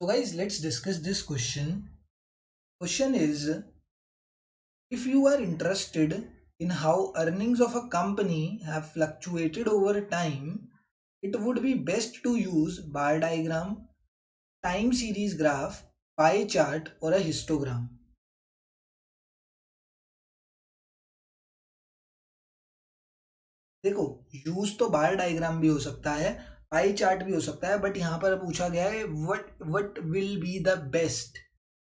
So guys, let's discuss this question. Question is, if you are interested in how earnings of a company have fluctuated over time, it would be best to use bar diagram, time series graph, pie chart or a histogram. देखो, use तो बार diagram भी हो सकता है, pie chart भी हो सकता है, बट यहाँ पर पूछा गया है what will be the best.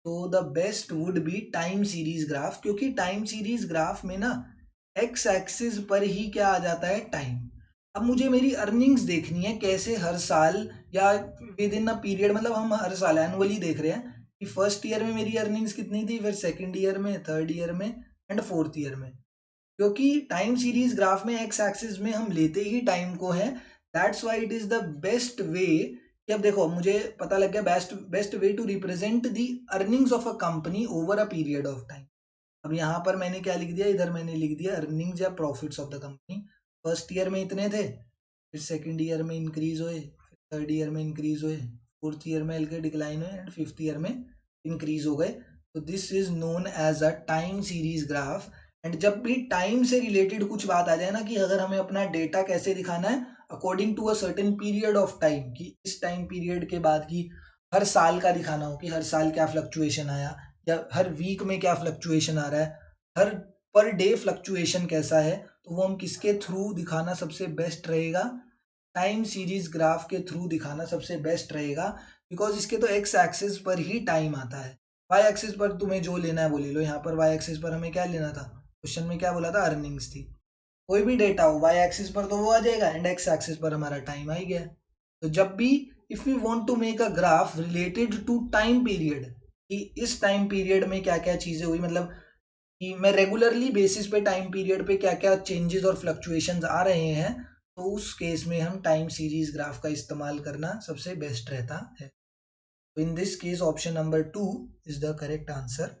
तो the best would be time series graph, क्योंकि टाइम सीरीज ग्राफ में ना एक्स एक्सिस पर ही क्या आ जाता है, टाइम। अब मुझे मेरी अर्निंग्स देखनी है कैसे हर साल या विद इन अ पीरियड, मतलब हम हर साल एनुअली देख रहे हैं कि फर्स्ट ईयर में मेरी अर्निंग्स कितनी थी, फिर सेकंड ईयर में, थर्ड ईयर में एंड फोर्थ ईयर में। क्योंकि टाइम सीरीज ग्राफ में एक्स एक्सिस में हम लेते ही टाइम को है, that's why it is the best way. कि अब देखो, मुझे पता लग गया best way to represent the earnings of a company over a period of time. अब यहाँ पर मैंने क्या लिख दिया, इधर मैंने लिख दिया अर्निंग्स या profits of the company. First year में इतने थे, फिर सेकंड ईयर में इंक्रीज हुए, फिर थर्ड ईयर में इंक्रीज हुए, फोर्थ ईयर में हल्के डिक्लाइन हुए एंड फिफ्थ ईयर में इंक्रीज हो गए। तो this is known as a time series graph. And जब भी टाइम से रिलेटेड कुछ बात आ जाए ना, कि अगर हमें अपना डेटा कैसे दिखाना है according to a certain period of time, कि इस टाइम पीरियड के बाद की हर साल का दिखाना हो कि हर साल क्या फ्लक्चुएशन आया, या हर वीक में क्या फ्लक्चुएशन आ रहा है, हर पर डे फ्लक्चुएशन कैसा है, तो वो हम किसके थ्रू दिखाना सबसे बेस्ट रहेगा, टाइम सीरीज ग्राफ के थ्रू दिखाना सबसे बेस्ट रहेगा। बिकॉज इसके तो एक्स एक्सिस पर ही टाइम आता है, वाई एक्सिस पर तुम्हें जो लेना है वो ले लो। यहाँ पर वाई एक्सिस पर हमें क्या लेना था, क्वेश्चन में क्या बोला था, अर्निंग्स थी। कोई भी डेटा हो वाई एक्सिस पर तो वो आ जाएगा, एंड एक्स एक्सिस पर हमारा टाइम आ ही गया। तो जब भी if we want to make a graph related to time period, कि इस टाइम पीरियड में क्या क्या चीजें हुई, मतलब कि मैं रेगुलरली बेसिस पे टाइम पीरियड पे क्या क्या चेंजेस और फ्लक्चुएशंस आ रहे हैं, तो उस केस में हम टाइम सीरीज ग्राफ का इस्तेमाल करना सबसे बेस्ट रहता है। तो in this case option number 2 is the correct answer.